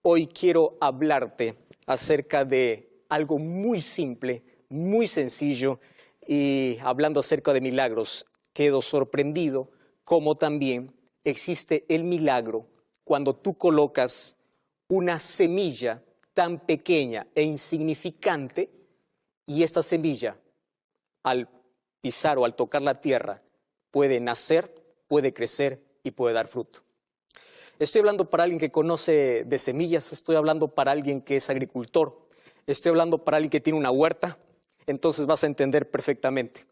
Hoy quiero hablarte acerca de algo muy simple, muy sencillo, y hablando acerca de milagros, quedo sorprendido cómo también existe el milagro cuando tú colocas una semilla tan pequeña e insignificante y esta semilla al pisar o al tocar la tierra puede nacer, puede crecer y puede dar fruto. Estoy hablando para alguien que conoce de semillas, estoy hablando para alguien que es agricultor, estoy hablando para alguien que tiene una huerta, entonces vas a entender perfectamente.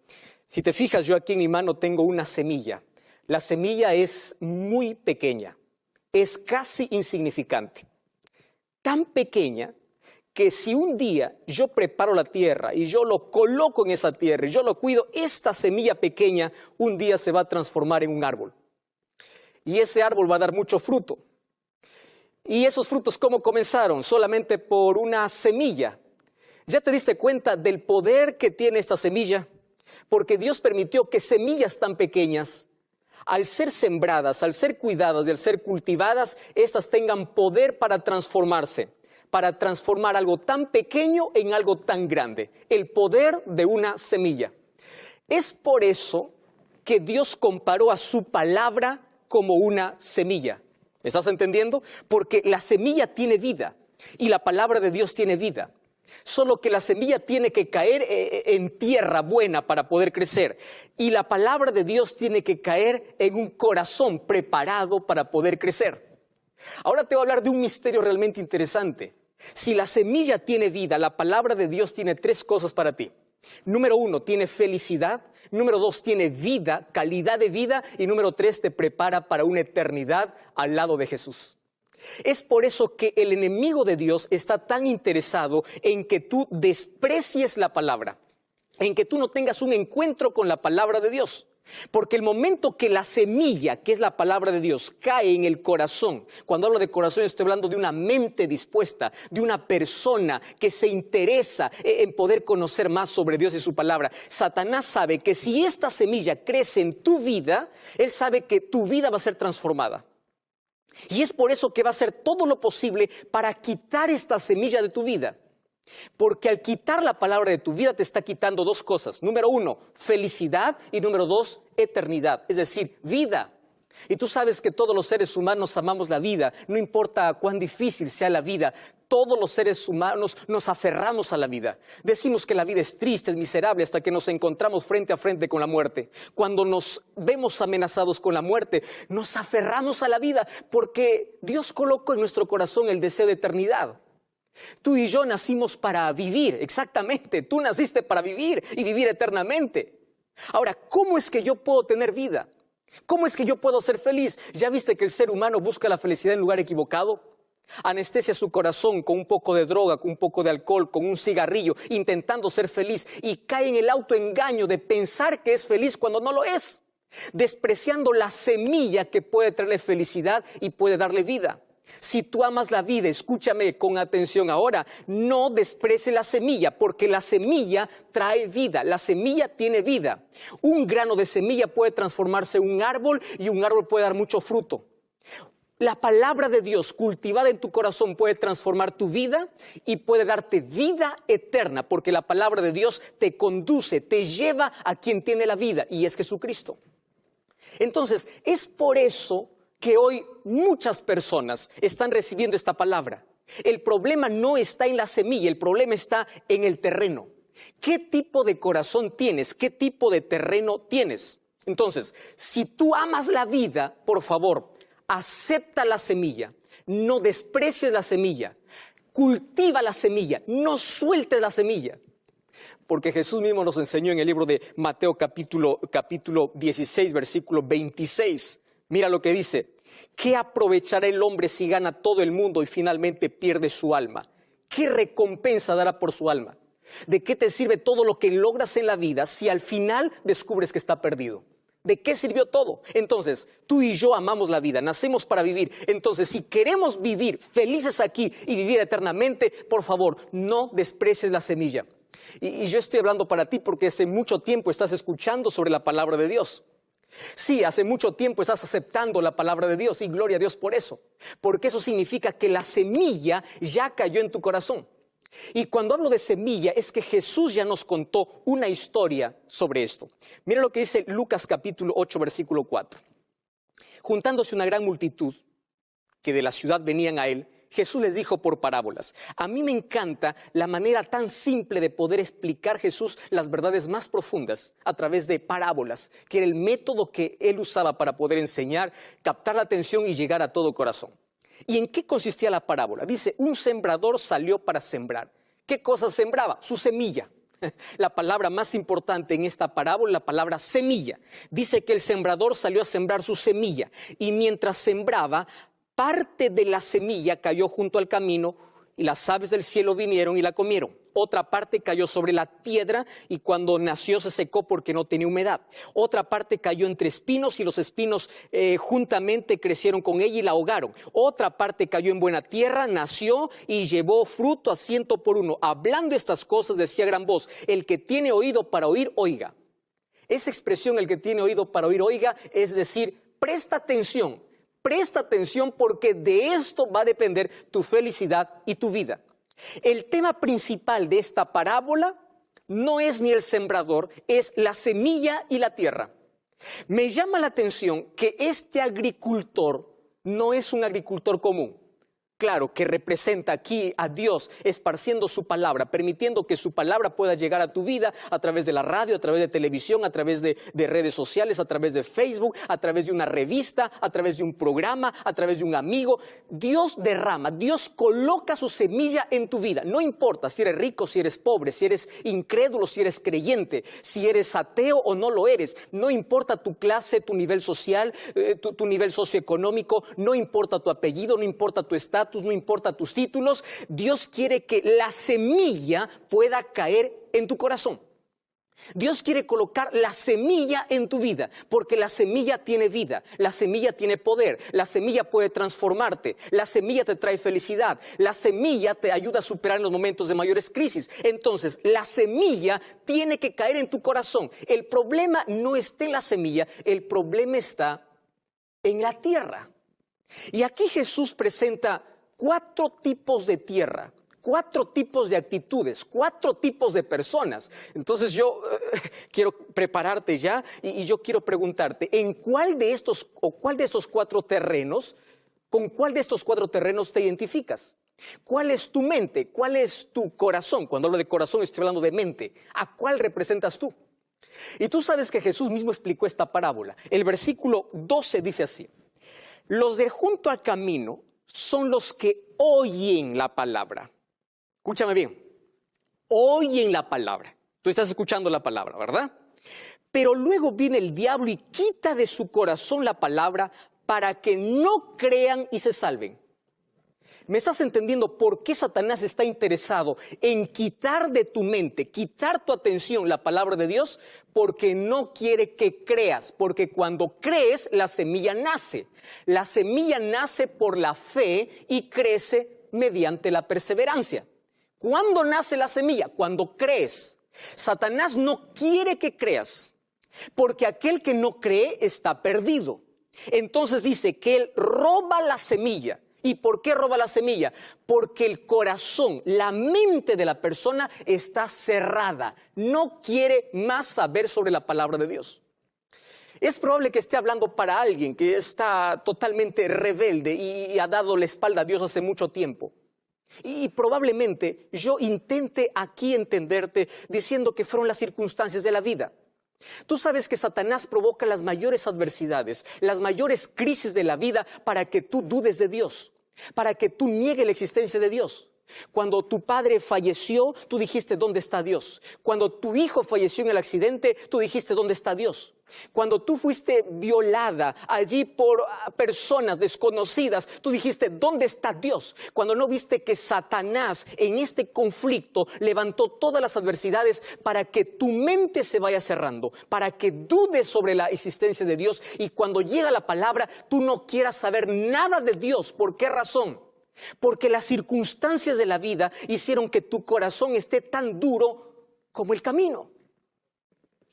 Si te fijas, yo aquí en mi mano tengo una semilla. La semilla es muy pequeña, es casi insignificante. Tan pequeña que si un día yo preparo la tierra y yo lo coloco en esa tierra y yo lo cuido, esta semilla pequeña un día se va a transformar en un árbol. Y ese árbol va a dar mucho fruto. ¿Y esos frutos cómo comenzaron? Solamente por una semilla. ¿Ya te diste cuenta del poder que tiene esta semilla? Porque Dios permitió que semillas tan pequeñas, al ser sembradas, al ser cuidadas y al ser cultivadas, estas tengan poder para transformarse, para transformar algo tan pequeño en algo tan grande. El poder de una semilla. Es por eso que Dios comparó a su palabra como una semilla. ¿Me estás entendiendo? Porque la semilla tiene vida y la palabra de Dios tiene vida. Solo que la semilla tiene que caer en tierra buena para poder crecer. Y la palabra de Dios tiene que caer en un corazón preparado para poder crecer. Ahora te voy a hablar de un misterio realmente interesante. Si la semilla tiene vida, la palabra de Dios tiene tres cosas para ti. Número 1, tiene felicidad. Número 2, tiene vida, calidad de vida. Y número 3, te prepara para una eternidad al lado de Jesús. Es por eso que el enemigo de Dios está tan interesado en que tú desprecies la palabra, en que tú no tengas un encuentro con la palabra de Dios. Porque el momento que la semilla, que es la palabra de Dios, cae en el corazón, cuando hablo de corazón estoy hablando de una mente dispuesta, de una persona que se interesa en poder conocer más sobre Dios y su palabra. Satanás sabe que si esta semilla crece en tu vida, él sabe que tu vida va a ser transformada. Y es por eso que va a hacer todo lo posible para quitar esta semilla de tu vida. Porque al quitar la palabra de tu vida te está quitando dos cosas. Número 1, felicidad, y número 2, eternidad, es decir, vida. Y tú sabes que todos los seres humanos amamos la vida, no importa cuán difícil sea la vida. Todos los seres humanos nos aferramos a la vida. Decimos que la vida es triste, es miserable, hasta que nos encontramos frente a frente con la muerte. Cuando nos vemos amenazados con la muerte, nos aferramos a la vida porque Dios colocó en nuestro corazón el deseo de eternidad. Tú y yo nacimos para vivir, exactamente. Tú naciste para vivir y vivir eternamente. Ahora, ¿cómo es que yo puedo tener vida? ¿Cómo es que yo puedo ser feliz? ¿Ya viste que el ser humano busca la felicidad en lugar equivocado? Anestesia su corazón con un poco de droga, con un poco de alcohol, con un cigarrillo, intentando ser feliz, y cae en el autoengaño de pensar que es feliz cuando no lo es, despreciando la semilla que puede traerle felicidad y puede darle vida. Si tú amas la vida, escúchame con atención ahora, no desprecies la semilla, porque la semilla trae vida, la semilla tiene vida. Un grano de semilla puede transformarse en un árbol y un árbol puede dar mucho fruto. La palabra de Dios cultivada en tu corazón puede transformar tu vida y puede darte vida eterna, porque la palabra de Dios te conduce, te lleva a quien tiene la vida, y es Jesucristo. Entonces, es por eso que hoy muchas personas están recibiendo esta palabra. El problema no está en la semilla, el problema está en el terreno. ¿Qué tipo de corazón tienes? ¿Qué tipo de terreno tienes? Entonces, si tú amas la vida, por favor, acepta la semilla, no desprecies la semilla, cultiva la semilla, no sueltes la semilla. Porque Jesús mismo nos enseñó en el libro de Mateo capítulo 16, versículo 26. Mira lo que dice: ¿qué aprovechará el hombre si gana todo el mundo y finalmente pierde su alma? ¿Qué recompensa dará por su alma? ¿De qué te sirve todo lo que logras en la vida si al final descubres que está perdido? ¿De qué sirvió todo? Entonces, tú y yo amamos la vida, nacemos para vivir. Entonces, si queremos vivir felices aquí y vivir eternamente, por favor, no desprecies la semilla. Y yo estoy hablando para ti porque hace mucho tiempo estás escuchando sobre la palabra de Dios. Sí, hace mucho tiempo estás aceptando la palabra de Dios y gloria a Dios por eso. Porque eso significa que la semilla ya cayó en tu corazón. Y cuando hablo de semilla es que Jesús ya nos contó una historia sobre esto. Mira lo que dice Lucas capítulo 8, versículo 4. Juntándose una gran multitud que de la ciudad venían a él, Jesús les dijo por parábolas. A mí me encanta la manera tan simple de poder explicar Jesús las verdades más profundas a través de parábolas, que era el método que él usaba para poder enseñar, captar la atención y llegar a todo corazón. ¿Y en qué consistía la parábola? Dice, un sembrador salió para sembrar. ¿Qué cosa sembraba? Su semilla. La palabra más importante en esta parábola, la palabra semilla. Dice que el sembrador salió a sembrar su semilla y mientras sembraba, parte de la semilla cayó junto al camino y las aves del cielo vinieron y la comieron. Otra parte cayó sobre la piedra y cuando nació se secó porque no tenía humedad. Otra parte cayó entre espinos y los espinos juntamente crecieron con ella y la ahogaron. Otra parte cayó en buena tierra, nació y llevó fruto a 100 por uno. Hablando estas cosas decía a gran voz, el que tiene oído para oír, oiga. Esa expresión, el que tiene oído para oír, oiga, es decir, presta atención. Presta atención porque de esto va a depender tu felicidad y tu vida. El tema principal de esta parábola no es ni el sembrador, es la semilla y la tierra. Me llama la atención que este agricultor no es un agricultor común. Claro, que representa aquí a Dios esparciendo su palabra, permitiendo que su palabra pueda llegar a tu vida a través de la radio, a través de televisión, a través de redes sociales, a través de Facebook, a través de una revista, a través de un programa, a través de un amigo. Dios derrama, Dios coloca su semilla en tu vida. No importa si eres rico, si eres pobre, si eres incrédulo, si eres creyente, si eres ateo o no lo eres. No importa tu clase, tu nivel social, tu nivel socioeconómico, no importa tu apellido, no importa tu estatus. No importa tus títulos, Dios quiere que la semilla pueda caer en tu corazón. Dios quiere colocar la semilla en tu vida, porque la semilla tiene vida, la semilla tiene poder, la semilla puede transformarte, la semilla te trae felicidad, la semilla te ayuda a superar en los momentos de mayores crisis. Entonces, la semilla tiene que caer en tu corazón. El problema no está en la semilla, el problema está en la tierra. Y aquí Jesús presenta 4 tipos de tierra, 4 tipos de actitudes, 4 tipos de personas. Entonces yo quiero prepararte ya y yo quiero preguntarte, ¿en cuál de estos 4 terrenos, con cuál de estos 4 terrenos te identificas? ¿Cuál es tu mente? ¿Cuál es tu corazón? Cuando hablo de corazón estoy hablando de mente. ¿A cuál representas tú? Y tú sabes que Jesús mismo explicó esta parábola. El versículo 12 dice así, los de junto al camino son los que oyen la palabra. Escúchame bien, oyen la palabra. Tú estás escuchando la palabra, ¿verdad? Pero luego viene el diablo y quita de su corazón la palabra para que no crean y se salven. ¿Me estás entendiendo por qué Satanás está interesado en quitar de tu mente, quitar tu atención la palabra de Dios? Porque no quiere que creas, porque cuando crees la semilla nace. La semilla nace por la fe y crece mediante la perseverancia. ¿Cuándo nace la semilla? Cuando crees. Satanás no quiere que creas, porque aquel que no cree está perdido. Entonces dice que él roba la semilla. ¿Y por qué roba la semilla? Porque el corazón, la mente de la persona está cerrada. No quiere más saber sobre la palabra de Dios. Es probable que esté hablando para alguien que está totalmente rebelde y ha dado la espalda a Dios hace mucho tiempo. Y probablemente yo intente aquí entenderte diciendo que fueron las circunstancias de la vida. Tú sabes que Satanás provoca las mayores adversidades, las mayores crisis de la vida para que tú dudes de Dios, para que tú niegues la existencia de Dios. Cuando tu padre falleció, tú dijiste, ¿dónde está Dios? Cuando tu hijo falleció en el accidente, tú dijiste, ¿dónde está Dios? Cuando tú fuiste violada allí por personas desconocidas, tú dijiste, ¿dónde está Dios? Cuando no viste que Satanás en este conflicto levantó todas las adversidades para que tu mente se vaya cerrando, para que dudes sobre la existencia de Dios y cuando llega la palabra, tú no quieras saber nada de Dios. ¿Por qué razón? Porque las circunstancias de la vida hicieron que tu corazón esté tan duro como el camino.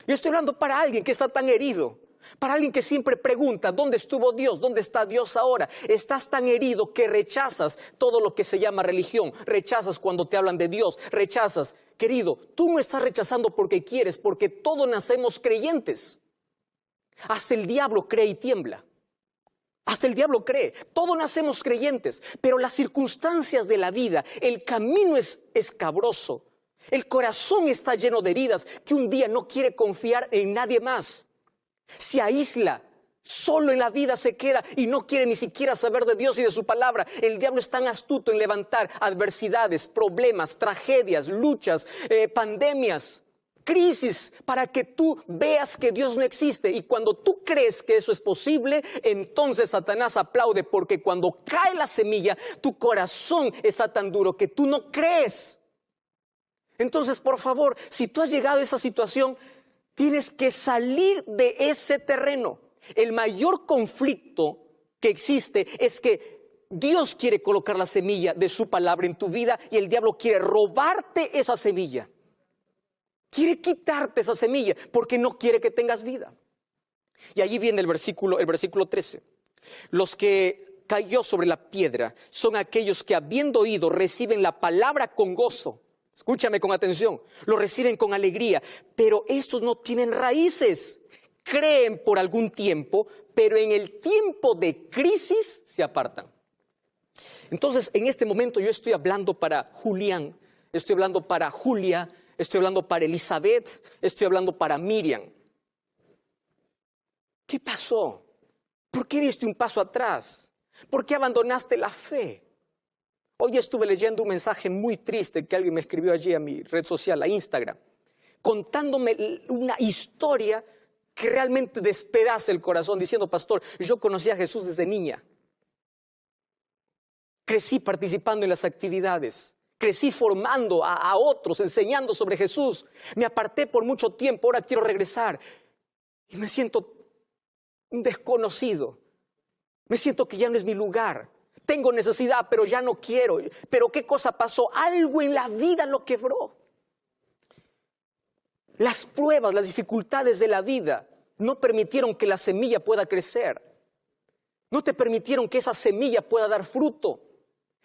Yo estoy hablando para alguien que está tan herido, Para alguien que siempre pregunta, ¿dónde estuvo Dios? ¿Dónde está Dios ahora? Estás tan herido que rechazas todo lo que se llama religión. Rechazas cuando te hablan de Dios. Rechazas. Querido, tú no estás rechazando porque quieres, porque todos nacemos creyentes. Hasta el diablo cree y tiembla. Hasta el diablo cree. Todos nacemos creyentes. Pero las circunstancias de la vida, el camino es escabroso. El corazón está lleno de heridas que un día no quiere confiar en nadie más. Se aísla, solo en la vida se queda y no quiere ni siquiera saber de Dios y de su palabra. El diablo es tan astuto en levantar adversidades, problemas, tragedias, luchas, pandemias, crisis, para que tú veas que Dios no existe. Y cuando tú crees que eso es posible, entonces Satanás aplaude, porque cuando cae la semilla, tu corazón está tan duro que tú no crees. Entonces, por favor, si tú has llegado a esa situación, tienes que salir de ese terreno. El mayor conflicto que existe es que Dios quiere colocar la semilla de su palabra en tu vida y el diablo quiere robarte esa semilla. Quiere quitarte esa semilla porque no quiere que tengas vida. Y allí viene el versículo 13. Los que cayó sobre la piedra son aquellos que, habiendo oído, reciben la palabra con gozo. Escúchame con atención, lo reciben con alegría, pero estos no tienen raíces. Creen por algún tiempo, pero en el tiempo de crisis se apartan. Entonces, en este momento yo estoy hablando para Julián, estoy hablando para Julia, estoy hablando para Elizabeth, estoy hablando para Miriam. ¿Qué pasó? ¿Por qué diste un paso atrás? ¿Por qué abandonaste la fe? Hoy estuve leyendo un mensaje muy triste que alguien me escribió allí a mi red social, a Instagram, contándome una historia que realmente despedaza el corazón, diciendo: pastor, yo conocí a Jesús desde niña. Crecí participando en las actividades, crecí formando a otros, enseñando sobre Jesús. Me aparté por mucho tiempo, ahora quiero regresar. Y me siento un desconocido. Me siento que ya no es mi lugar. Tengo necesidad, pero ya no quiero. Pero ¿qué cosa pasó? Algo en la vida lo quebró. Las pruebas, las dificultades de la vida no permitieron que la semilla pueda crecer. No te permitieron que esa semilla pueda dar fruto.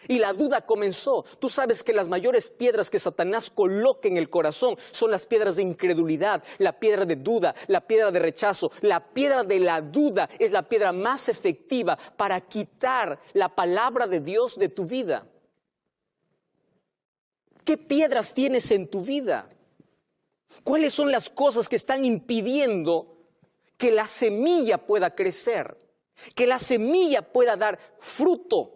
Y la duda comenzó. Tú sabes que las mayores piedras que Satanás coloca en el corazón son las piedras de incredulidad, la piedra de duda, la piedra de rechazo. La piedra de la duda es la piedra más efectiva para quitar la palabra de Dios de tu vida. ¿Qué piedras tienes en tu vida? ¿Cuáles son las cosas que están impidiendo que la semilla pueda crecer? Que la semilla pueda dar fruto.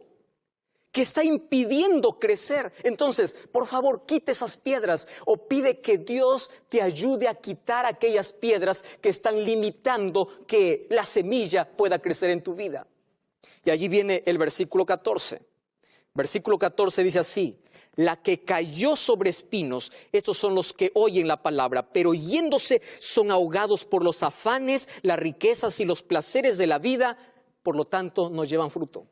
Que está impidiendo crecer. Entonces, por favor, quite esas piedras o pide que Dios te ayude a quitar aquellas piedras que están limitando que la semilla pueda crecer en tu vida. Y allí viene el versículo 14. Versículo 14 dice así: la que cayó sobre espinos, estos son los que oyen la palabra, pero yéndose son ahogados por los afanes, las riquezas y los placeres de la vida, por lo tanto no llevan fruto.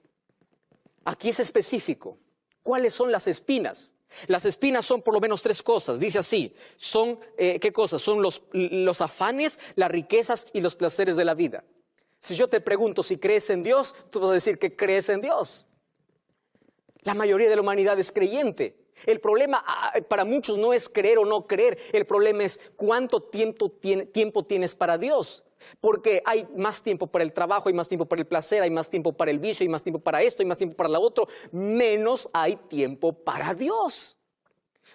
Aquí es específico. ¿Cuáles son las espinas? Las espinas son por lo menos tres cosas. Dice así, son, ¿qué cosas? Son los afanes, las riquezas y los placeres de la vida. Si yo te pregunto si crees en Dios, tú vas a decir que crees en Dios. La mayoría de la humanidad es creyente. El problema para muchos no es creer o no creer. El problema es cuánto tiempo tienes para Dios. Porque hay más tiempo para el trabajo, hay más tiempo para el placer, hay más tiempo para el vicio, hay más tiempo para esto, hay más tiempo para lo otro. Menos hay tiempo para Dios.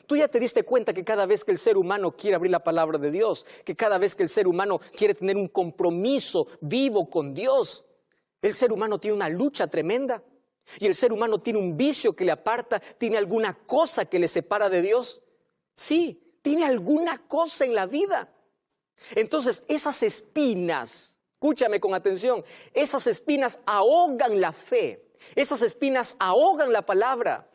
Tú ya te diste cuenta que cada vez que el ser humano quiere abrir la palabra de Dios, que cada vez que el ser humano quiere tener un compromiso vivo con Dios, el ser humano tiene una lucha tremenda. Y el ser humano tiene un vicio que le aparta, tiene alguna cosa que le separa de Dios. Sí, tiene alguna cosa en la vida. Entonces, esas espinas, escúchame con atención, esas espinas ahogan la fe, esas espinas ahogan la palabra.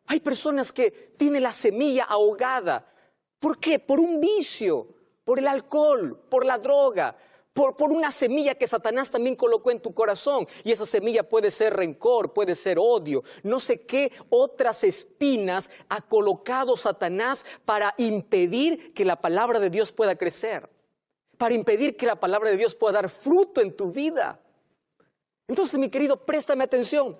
Hay personas que tienen la semilla ahogada. ¿Por qué? Por un vicio, por el alcohol, por la droga, por una semilla que Satanás también colocó en tu corazón. Y esa semilla puede ser rencor, puede ser odio. No sé qué otras espinas ha colocado Satanás para impedir que la palabra de Dios pueda crecer. para impedir que la palabra de Dios pueda dar fruto en tu vida. Entonces, mi querido, préstame atención.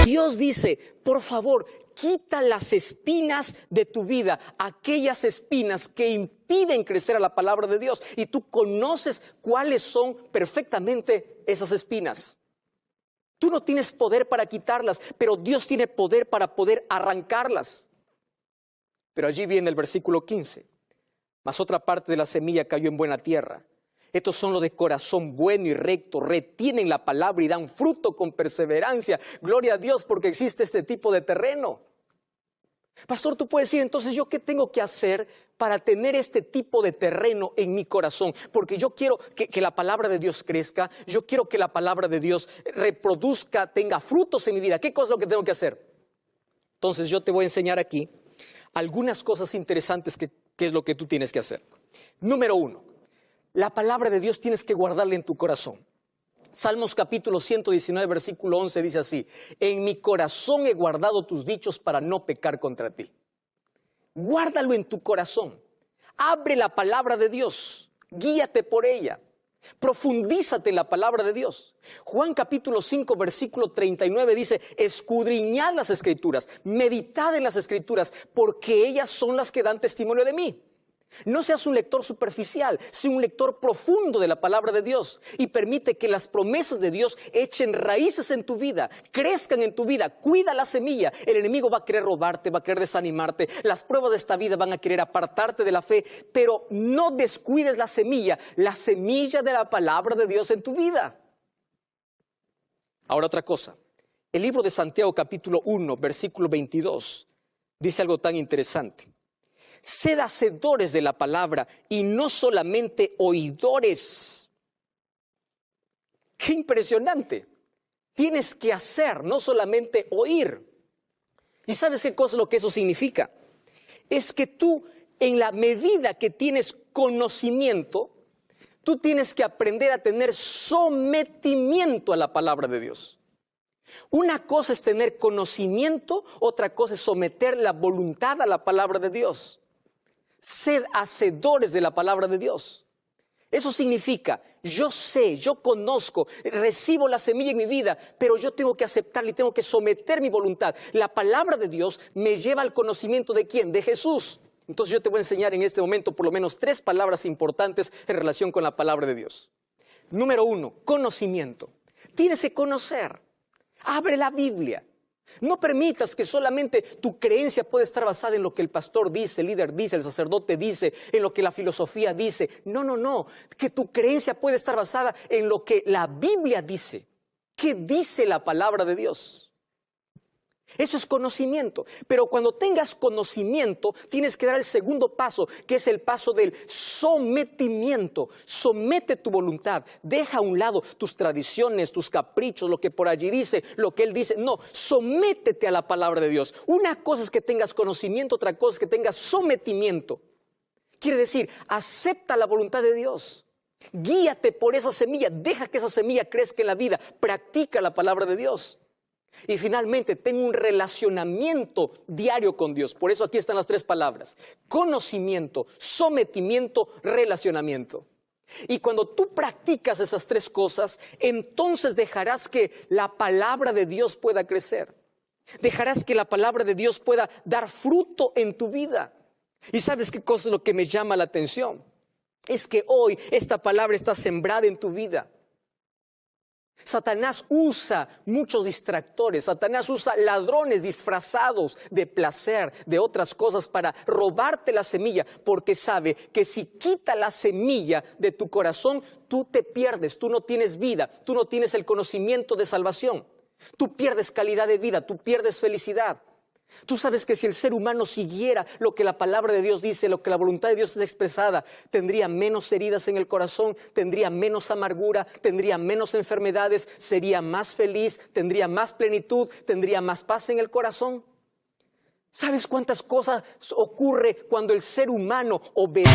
Dios dice, por favor, quita las espinas de tu vida, aquellas espinas que impiden crecer a la palabra de Dios. Y tú conoces cuáles son perfectamente esas espinas. Tú no tienes poder para quitarlas, pero Dios tiene poder para poder arrancarlas. Pero allí viene el versículo 15. Mas otra parte de la semilla cayó en buena tierra. Estos son los de corazón bueno y recto, retienen la palabra y dan fruto con perseverancia. Gloria a Dios porque existe este tipo de terreno. Pastor, tú puedes decir, entonces, ¿yo qué tengo que hacer para tener este tipo de terreno en mi corazón? Porque yo quiero que la palabra de Dios crezca, yo quiero que la palabra de Dios reproduzca, tenga frutos en mi vida. ¿Qué cosa es lo que tengo que hacer? Entonces, yo te voy a enseñar aquí algunas cosas interesantes que es lo que tú tienes que hacer. Número 1. La palabra de Dios tienes que guardarla en tu corazón. Salmos capítulo 119, versículo 11 dice así: en mi corazón he guardado tus dichos para no pecar contra ti. Guárdalo en tu corazón. Abre la palabra de Dios. Guíate por ella. Profundízate en la palabra de Dios. Juan capítulo 5, versículo 39 dice: escudriñad las escrituras, meditad en las escrituras, porque ellas son las que dan testimonio de mí. No seas un lector superficial, sé un lector profundo de la palabra de Dios y permite que las promesas de Dios echen raíces en tu vida, crezcan en tu vida. Cuida la semilla. El enemigo va a querer robarte, va a querer desanimarte. Las pruebas de esta vida van a querer apartarte de la fe, pero no descuides la semilla de la palabra de Dios en tu vida. Ahora otra cosa. El libro de Santiago capítulo 1, versículo 22 dice algo tan interesante. Sed hacedores de la palabra y no solamente oidores. ¡Qué impresionante! Tienes que hacer, no solamente oír. ¿Y sabes qué cosa es lo que eso significa? Es que tú, en la medida que tienes conocimiento, tú tienes que aprender a tener sometimiento a la palabra de Dios. Una cosa es tener conocimiento, otra cosa es someter la voluntad a la palabra de Dios. Sed hacedores de la palabra de Dios. Eso significa, yo sé, yo conozco, recibo la semilla en mi vida, pero yo tengo que aceptarla y tengo que someter mi voluntad. La palabra de Dios me lleva al conocimiento ¿de quién? De Jesús. Entonces yo te voy a enseñar en este momento por lo menos 3 palabras importantes en relación con la palabra de Dios. Número 1, conocimiento. Tienes que conocer. Abre la Biblia. No permitas que solamente tu creencia pueda estar basada en lo que el pastor dice, el líder dice, el sacerdote dice, en lo que la filosofía dice. No. Que tu creencia puede estar basada en lo que la Biblia dice. ¿Qué dice la palabra de Dios? Eso es conocimiento. Pero cuando tengas conocimiento, tienes que dar el segundo paso, que es el paso del sometimiento. Somete tu voluntad. Deja a un lado tus tradiciones, tus caprichos, lo que por allí dice, lo que él dice. No, sométete a la palabra de Dios. Una cosa es que tengas conocimiento, otra cosa es que tengas sometimiento. Quiere decir, acepta la voluntad de Dios. Guíate por esa semilla. Deja que esa semilla crezca en la vida. Practica la palabra de Dios. Y finalmente, ten un relacionamiento diario con Dios. Por eso aquí están las 3 palabras. Conocimiento, sometimiento, relacionamiento. Y cuando tú practicas esas tres cosas, entonces dejarás que la palabra de Dios pueda crecer. Dejarás que la palabra de Dios pueda dar fruto en tu vida. ¿Y sabes qué cosa es lo que me llama la atención? Es que hoy esta palabra está sembrada en tu vida. Satanás usa muchos distractores, Satanás usa ladrones disfrazados de placer, de otras cosas para robarte la semilla, porque sabe que si quita la semilla de tu corazón, tú te pierdes, tú no tienes vida, tú no tienes el conocimiento de salvación, tú pierdes calidad de vida, tú pierdes felicidad. Tú sabes que si el ser humano siguiera lo que la palabra de Dios dice, lo que la voluntad de Dios es expresada, tendría menos heridas en el corazón, tendría menos amargura, tendría menos enfermedades, sería más feliz, tendría más plenitud, tendría más paz en el corazón. ¿Sabes cuántas cosas ocurre cuando el ser humano obedece?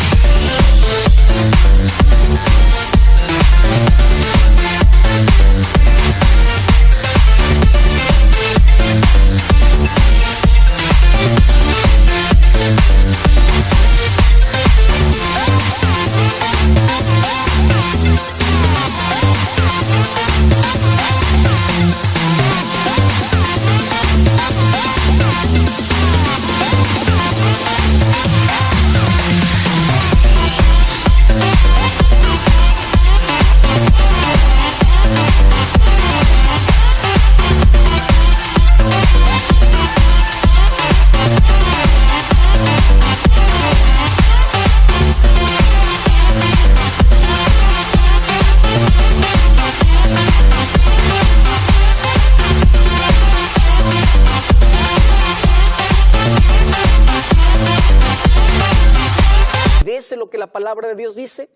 Lo que la palabra de Dios dice,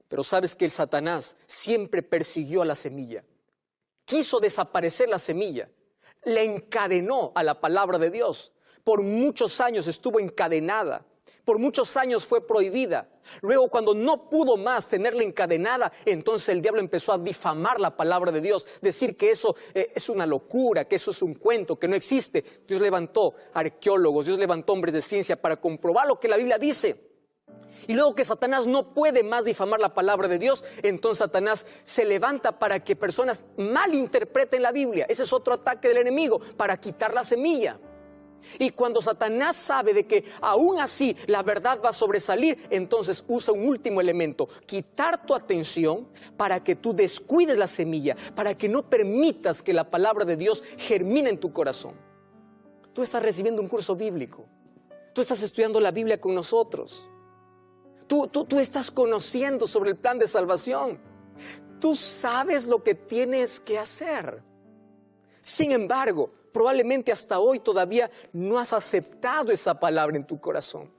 pero sabes que el Satanás siempre persiguió a la semilla, quiso desaparecer la semilla, le encadenó a la palabra de Dios, por muchos años estuvo encadenada, por muchos años fue prohibida. Luego, cuando no pudo más tenerla encadenada, entonces el diablo empezó a difamar la palabra de Dios, decir que eso es una locura, que eso es un cuento, que no existe. Dios levantó arqueólogos, Dios levantó hombres de ciencia para comprobar lo que la Biblia dice. Y luego que Satanás no puede más difamar la palabra de Dios, entonces Satanás se levanta para que personas malinterpreten la Biblia. Ese es otro ataque del enemigo, para quitar la semilla. Y cuando Satanás sabe de que aún así la verdad va a sobresalir, entonces usa un último elemento: quitar tu atención para que tú descuides la semilla, para que no permitas que la palabra de Dios germine en tu corazón. Tú estás recibiendo un curso bíblico, tú estás estudiando la Biblia con nosotros. Tú estás conociendo sobre el plan de salvación. Tú sabes lo que tienes que hacer. Sin embargo, probablemente hasta hoy todavía no has aceptado esa palabra en tu corazón.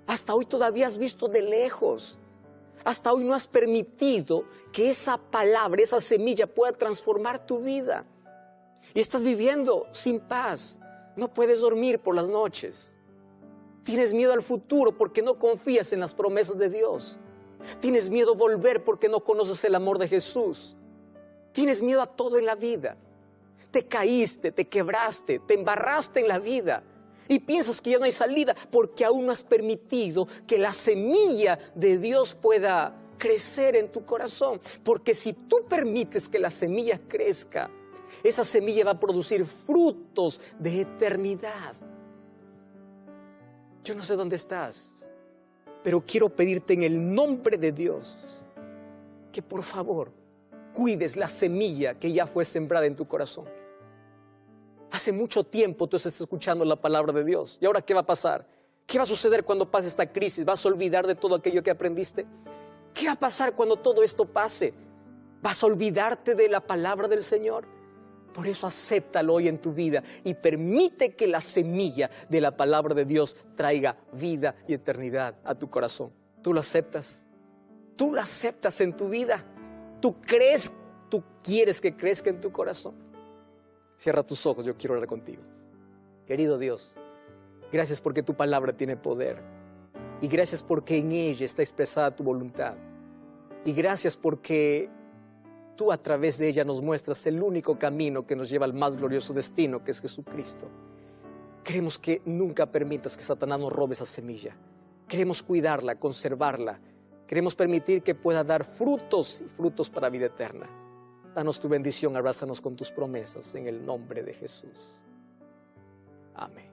Hasta hoy todavía has visto de lejos. Hasta hoy no has permitido que esa palabra, esa semilla pueda transformar tu vida. Y estás viviendo sin paz. No puedes dormir por las noches. Tienes miedo al futuro porque no confías en las promesas de Dios. Tienes miedo a volver porque no conoces el amor de Jesús. Tienes miedo a todo en la vida. Te caíste, te quebraste, te embarraste en la vida y piensas que ya no hay salida porque aún no has permitido que la semilla de Dios pueda crecer en tu corazón. Porque si tú permites que la semilla crezca, esa semilla va a producir frutos de eternidad. Yo no sé dónde estás, pero quiero pedirte en el nombre de Dios que por favor cuides la semilla que ya fue sembrada en tu corazón. Hace mucho tiempo tú estás escuchando la palabra de Dios. ¿Y ahora qué va a pasar? ¿Qué va a suceder cuando pase esta crisis? ¿Vas a olvidar de todo aquello que aprendiste? ¿Qué va a pasar cuando todo esto pase? ¿Vas a olvidarte de la palabra del Señor? Por eso acéptalo hoy en tu vida y permite que la semilla de la palabra de Dios traiga vida y eternidad a tu corazón. ¿Tú lo aceptas? ¿Tú lo aceptas en tu vida? ¿Tú crees? ¿Tú quieres que crezca en tu corazón? Cierra tus ojos, yo quiero orar contigo. Querido Dios, gracias porque tu palabra tiene poder. Y gracias porque en ella está expresada tu voluntad. Y gracias porque tú a través de ella nos muestras el único camino que nos lleva al más glorioso destino, que es Jesucristo. Queremos que nunca permitas que Satanás nos robe esa semilla. Queremos cuidarla, conservarla, Queremos permitir que pueda dar frutos y frutos para vida eterna. Danos tu bendición, abrázanos con tus promesas en el nombre de Jesús. Amén.